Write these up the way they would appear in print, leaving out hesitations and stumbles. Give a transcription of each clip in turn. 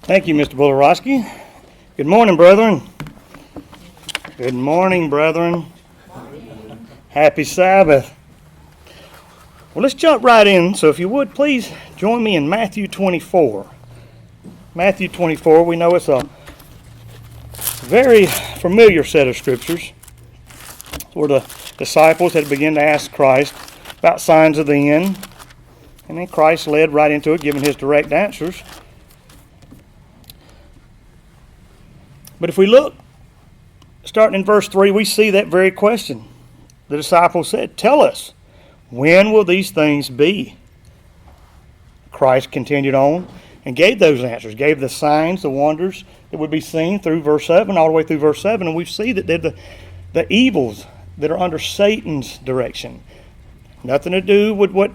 Thank you, Mr. Bularowski. Good morning, brethren. Good morning, brethren. Happy Sabbath. Well, let's jump right in. So if you would, please join me in Matthew 24. Matthew 24, we know it's a very familiar set of scriptures where the disciples had begun to ask Christ about signs of the end. And then Christ led right into it, giving his direct answers. But if we look, starting in verse 3, we see that very question. The disciples said, "Tell us, when will these things be?" Christ continued on and gave those answers, gave the signs, the wonders that would be seen through verse 7, all the way through verse 7. And we see that they're the evils that are under Satan's direction. Nothing to do with what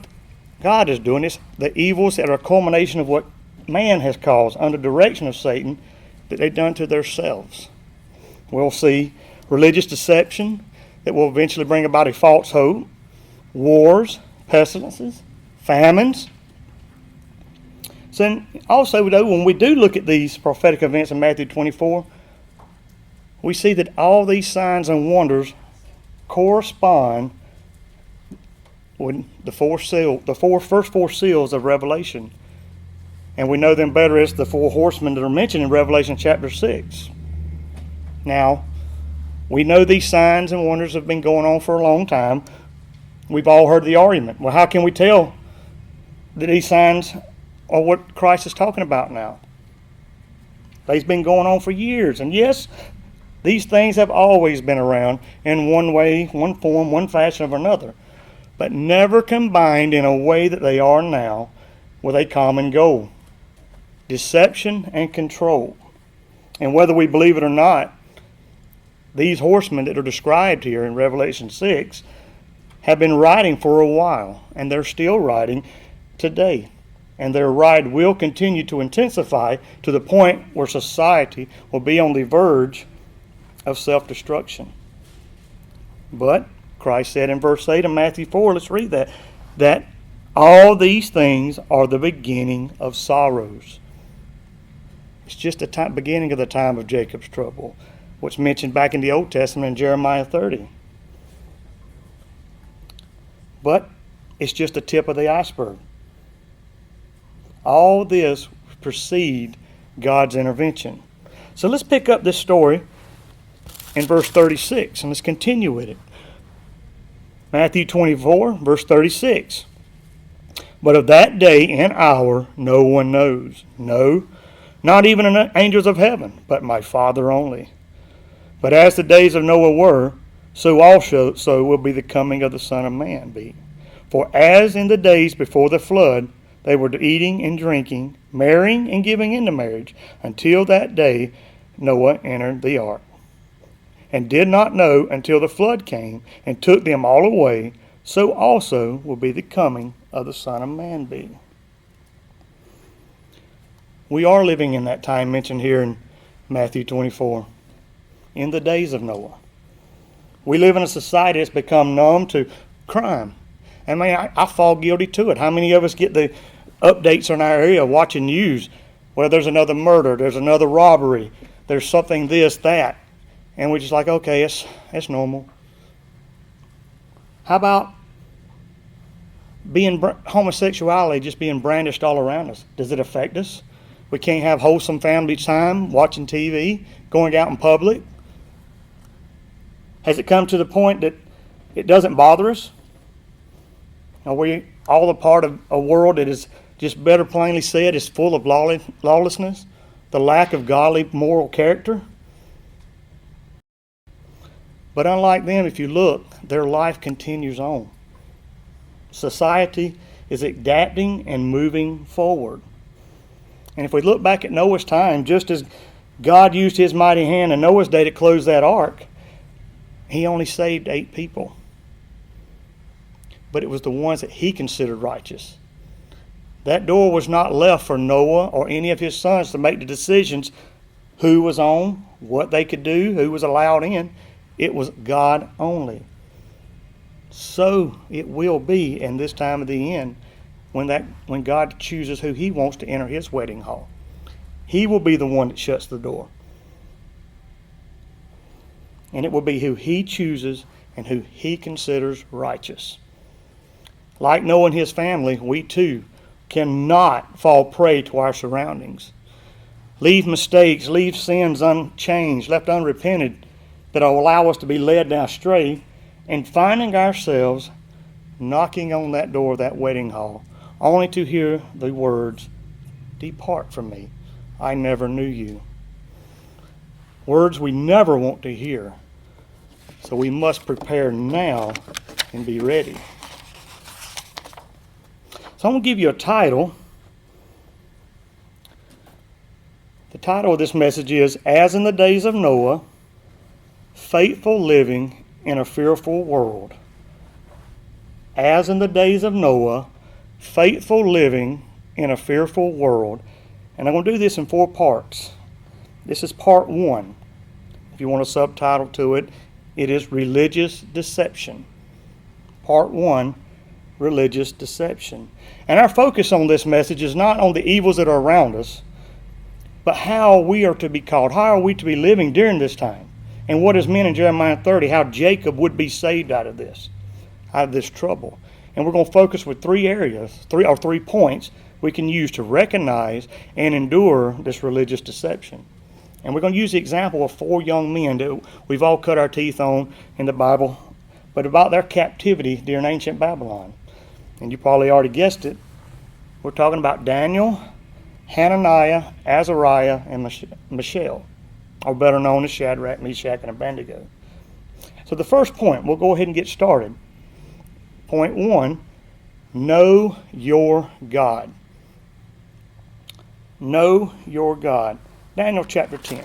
God is doing. It's the evils that are a culmination of what man has caused under direction of Satan that they've done to themselves. We'll see religious deception that will eventually bring about a false hope, wars, pestilences, famines. So also, though, when we do look at these prophetic events in Matthew 24, we see that all these signs and wonders correspond with the first four seals of Revelation. And we know them better as the four horsemen that are mentioned in Revelation chapter 6. Now, we know these signs and wonders have been going on for a long time. We've all heard the argument. Well, how can we tell that these signs are what Christ is talking about now? They've been going on for years. And yes, these things have always been around in one way, one form, one fashion or another, but never combined in a way that they are now with a common goal: deception and control. And whether we believe it or not, these horsemen that are described here in Revelation 6 have been riding for a while, and they're still riding today. And their ride will continue to intensify to the point where society will be on the verge of self-destruction. But Christ said in verse 8 of Matthew 4, let's read that all these things are the beginning of sorrows. It's just the beginning of the time of Jacob's trouble, what's mentioned back in the Old Testament in Jeremiah 30. But it's just the tip of the iceberg. All this precede God's intervention. So let's pick up this story in verse 36, and let's continue with it. Matthew 24, verse 36. "But of that day and hour no one knows, no, not even the angels of heaven, but my Father only. But as the days of Noah were, so also will be the coming of the Son of Man be. For as in the days before the flood, they were eating and drinking, marrying and giving into marriage, until that day Noah entered the ark, and did not know until the flood came and took them all away, so also will be the coming of the Son of Man be." We are living in that time mentioned here in Matthew 24, in the days of Noah. We live in a society that's become numb to crime. I mean, I fall guilty to it. How many of us get the updates in our area watching news? Well, there's another murder, there's another robbery, there's something this, that. And we're just like, okay, it's normal. How about homosexuality just being brandished all around us? Does it affect us? We can't have wholesome family time, watching TV, going out in public. Has it come to the point that it doesn't bother us? Are we all a part of a world that is just better plainly said is full of lawlessness, the lack of godly moral character? But unlike them, if you look, their life continues on. Society is adapting and moving forward. And if we look back at Noah's time, just as God used his mighty hand in Noah's day to close that ark, he only saved 8 people. But it was the ones that he considered righteous. That door was not left for Noah or any of his sons to make the decisions who was on, what they could do, who was allowed in. It was God only. So it will be in this time of the end when God chooses who he wants to enter his wedding hall. He will be the one that shuts the door. And it will be who he chooses and who he considers righteous. Like Noah and his family, we too cannot fall prey to our surroundings. Leave mistakes, leave sins unchanged, left unrepented, that will allow us to be led astray, and finding ourselves knocking on that door of that wedding hall, only to hear the words, "Depart from me, I never knew you." Words we never want to hear. So we must prepare now and be ready. So I'm going to give you a title. The title of this message is, As in the Days of Noah, Faithful Living in a Fearful World. As in the days of Noah, faithful living in a fearful world. And I'm going to do this in 4 parts. This is part 1. If you want a subtitle to it, it is Religious Deception. Part 1, Religious Deception. And our focus on this message is not on the evils that are around us, but how we are to be called. How are we to be living during this time? And what is meant in Jeremiah 30, how Jacob would be saved out of this trouble. And we're going to focus with 3 areas, 3 points we can use to recognize and endure this religious deception. And we're going to use the example of 4 young men that we've all cut our teeth on in the Bible, but about their captivity during ancient Babylon. And you probably already guessed it. We're talking about Daniel, Hananiah, Azariah, and Mishael, or better known as Shadrach, Meshach, and Abednego. So the first point, we'll go ahead and get started. Point 1, know your God. Know your God. Daniel chapter 10.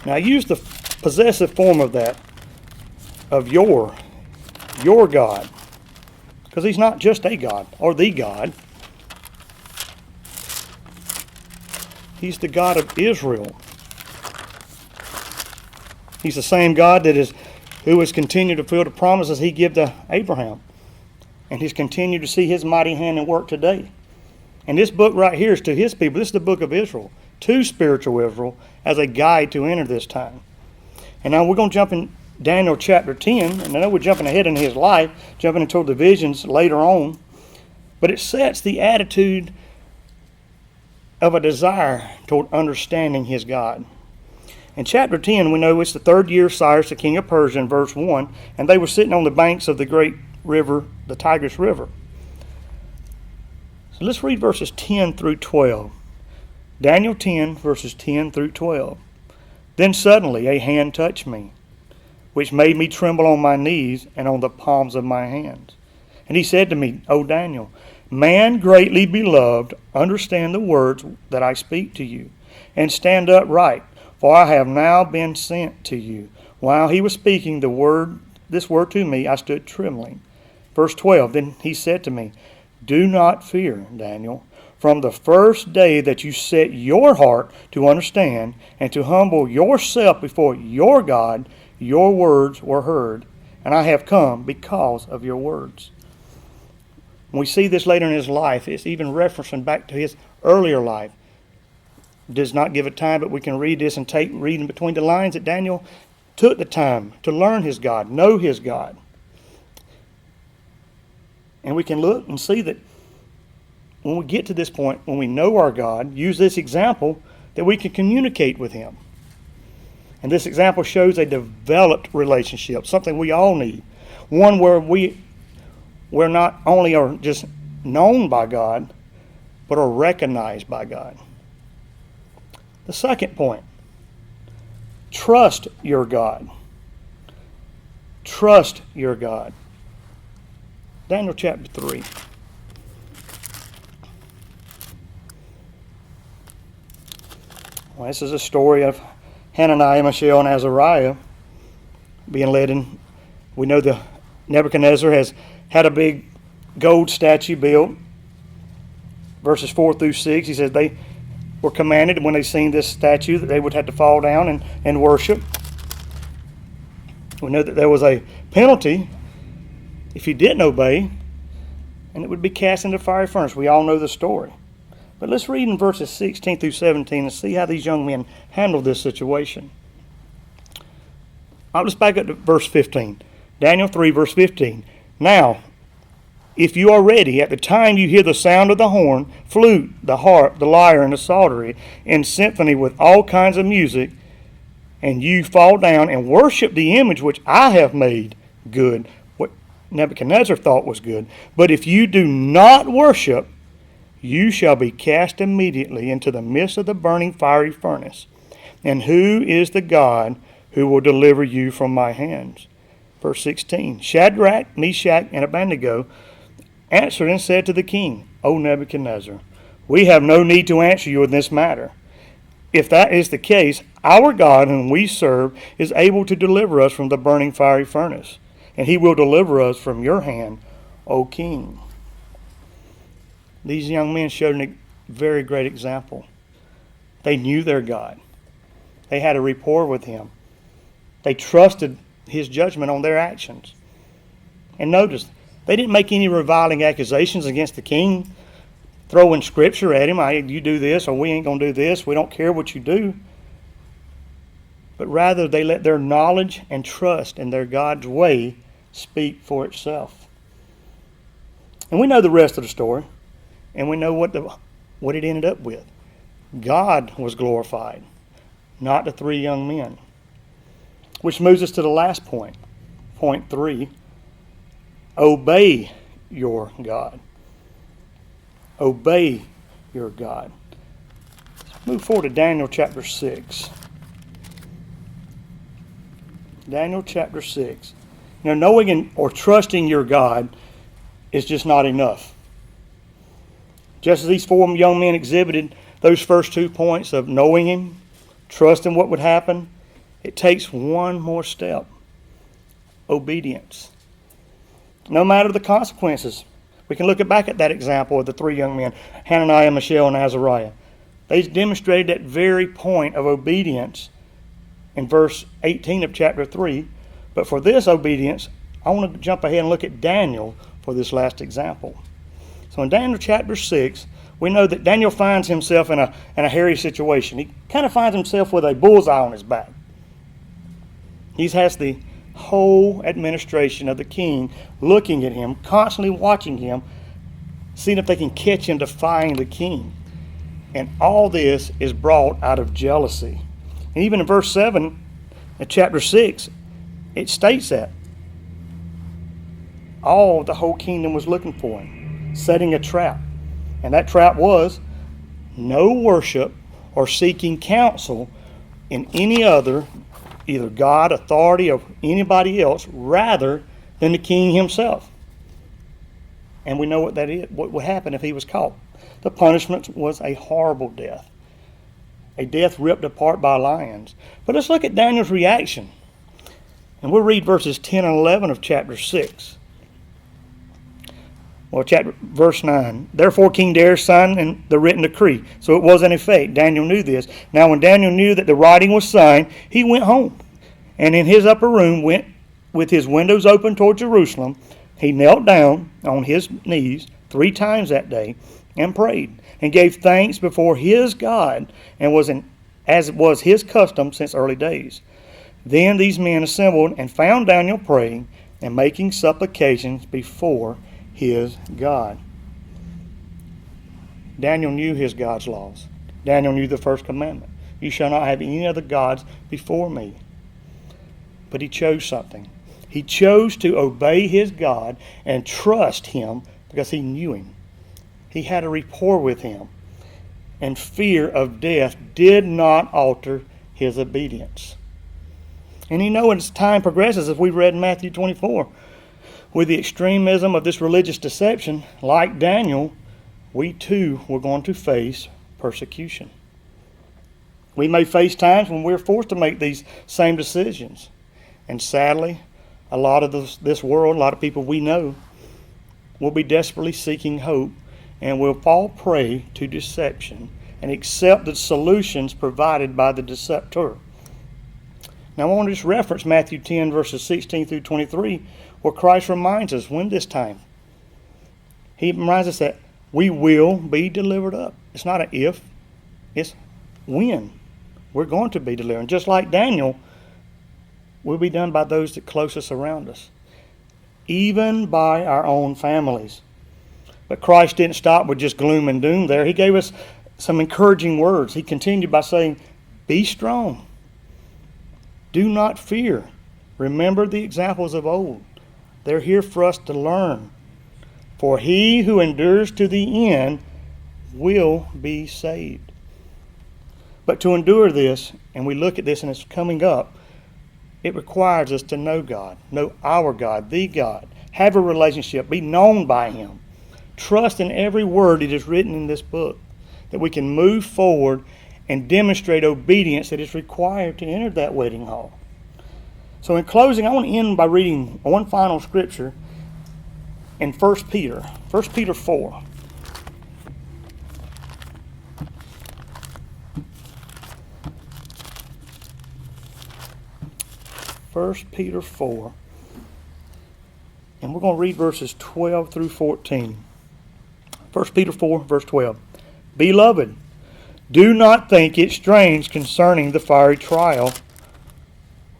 Now I use the possessive form of that, of your God, because he's not just a God or the God. He's the God of Israel. He's the same God who has continued to fulfill the promises he gave to Abraham. And he's continued to see his mighty hand and work today. And this book right here is to his people. This is the book of Israel, to spiritual Israel, as a guide to enter this time. And now we're going to jump in Daniel chapter 10. And I know we're jumping ahead in his life, jumping into the visions later on. But it sets the attitude of a desire toward understanding his God. In chapter 10, we know it's the 3rd year of Cyrus, the king of Persia, in verse 1, and they were sitting on the banks of the great river, the Tigris River. So let's read verses 10 through 12. Daniel 10, verses 10 through 12. Then suddenly a hand touched me, which made me tremble on my knees and on the palms of my hands. And he said to me, O Daniel, man greatly beloved, understand the words that I speak to you, and stand upright. For I have now been sent to you. While he was speaking this word to me, I stood trembling. Verse 12, then he said to me, do not fear, Daniel. From the first day that you set your heart to understand and to humble yourself before your God, your words were heard, and I have come because of your words. When we see this later in his life, it's even referencing back to his earlier life. Does not give it time, but we can read this and reading between the lines that Daniel took the time to learn his God, know his God. And we can look and see that when we get to this point, when we know our God, use this example, that we can communicate with him. And this example shows a developed relationship, something we all need. One where we're not only are just known by God, but are recognized by God. The second point, trust your God. Trust your God. Daniel chapter 3. Well, this is a story of Hananiah, Mishael, and Azariah being led in. We know the Nebuchadnezzar has had a big gold statue built. Verses 4 through 6, he says they were commanded when they seen this statue that they would have to fall down and worship. We know that there was a penalty if you didn't obey. and it would be cast into the fiery furnace. We all know the story. But let's read in verses 16 through 17 and see how these young men handled this situation. Let's back up to verse 15. Daniel 3, verse 15. Now, if you are ready, at the time you hear the sound of the horn, flute, the harp, the lyre, and the psaltery, in symphony with all kinds of music, and you fall down and worship the image which I have made good, what Nebuchadnezzar thought was good. But if you do not worship, you shall be cast immediately into the midst of the burning fiery furnace. And who is the God who will deliver you from my hands? Verse 16. Shadrach, Meshach, and Abednego answered and said to the king, O Nebuchadnezzar, we have no need to answer you in this matter. If that is the case, our God whom we serve is able to deliver us from the burning fiery furnace, and he will deliver us from your hand, O king. These young men showed a very great example. They knew their God. They had a rapport with him. They trusted his judgment on their actions. And notice, they didn't make any reviling accusations against the king, throwing scripture at him. You do this, or we ain't going to do this. We don't care what you do. But rather, they let their knowledge and trust in their God's way speak for itself. And we know the rest of the story. And we know what it ended up with. God was glorified, not the three young men. Which moves us to the last point. Point 3. Obey your God. Obey your God. Let's move forward to Daniel chapter 6. Daniel chapter 6. Knowing or trusting your God is just not enough. Just as these four young men exhibited those first 2 points of knowing him, trusting what would happen, it takes one more step. Obedience. No matter the consequences. We can look back at that example of the three young men, Hananiah, Mishael, and Azariah. They demonstrated that very point of obedience in verse 18 of chapter 3. But for this obedience, I want to jump ahead and look at Daniel for this last example. So in Daniel chapter 6, we know that Daniel finds himself in a hairy situation. He kind of finds himself with a bullseye on his back. He has the whole administration of the king looking at him, constantly watching him, seeing if they can catch him defying the king. And all this is brought out of jealousy. And even in verse 7 of chapter 6, it states that the whole kingdom was looking for him, setting a trap. And that trap was no worship or seeking counsel in any other, either God, authority, or anybody else, rather than the king himself. And we know what that is, what would happen if he was caught. The punishment was a horrible death. A death ripped apart by lions. But let's look at Daniel's reaction. And we'll read verses 10 and 11 of chapter 6. Verse 9. Therefore King Darius signed the written decree. So it was in effect. Daniel knew this. Now when Daniel knew that the writing was signed, he went home. And in his upper room went with his windows open toward Jerusalem. He knelt down on his knees 3 times that day and prayed and gave thanks before his God, and as was his custom since early days. Then these men assembled and found Daniel praying and making supplications before his God. Daniel knew his God's laws. Daniel knew the first commandment. You shall not have any other gods before me. But he chose something. He chose to obey his God and trust him because he knew him. He had a rapport with him. And fear of death did not alter his obedience. And as time progresses, as we read in Matthew 24, with the extremism of this religious deception, like Daniel, we too were going to face persecution. We may face times when we're forced to make these same decisions. And sadly, a lot of this world, a lot of people we know, will be desperately seeking hope and will fall prey to deception and accept the solutions provided by the deceptor. Now I want to just reference Matthew 10 verses 16 through 23, where Christ reminds us when this time. He reminds us that we will be delivered up. It's not an if, it's when. We're going to be delivered. And just like Daniel, we'll be done by those that closest around us, even by our own families. But Christ didn't stop with just gloom and doom there. He gave us some encouraging words. He continued by saying, be strong. Do not fear. Remember the examples of old. They're here for us to learn. For he who endures to the end will be saved. But to endure this, and we look at this and it's coming up, it requires us to know God, know our God, the God, have a relationship, be known by him. Trust in every word that is written in this book, that we can move forward and demonstrate obedience that is required to enter that wedding hall. So in closing, I want to end by reading one final scripture in 1 Peter 4. 1 Peter 4. And we're going to read verses 12 through 14. 1 Peter 4, verse 12. Beloved, do not think it strange concerning the fiery trial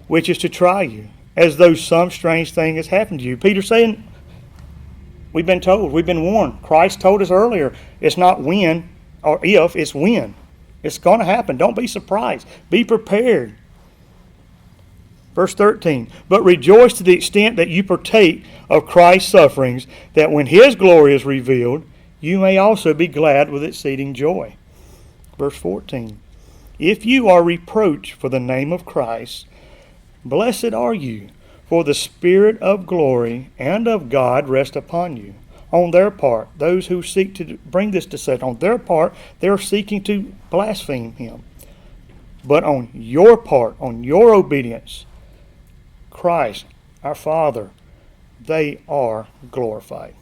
which is to try you, as though some strange thing has happened to you. Peter's saying, we've been told, we've been warned. Christ told us earlier, it's not when or if, it's when. It's going to happen. Don't be surprised. Be prepared. Verse 13, but rejoice to the extent that you partake of Christ's sufferings, that when his glory is revealed, you may also be glad with exceeding joy. Verse 14, if you are reproached for the name of Christ, blessed are you, for the Spirit of glory and of God rest upon you. On their part, those who seek to bring this deception, on their part, they're seeking to blaspheme him. But on your part, on your obedience, Christ, our Father, they are glorified.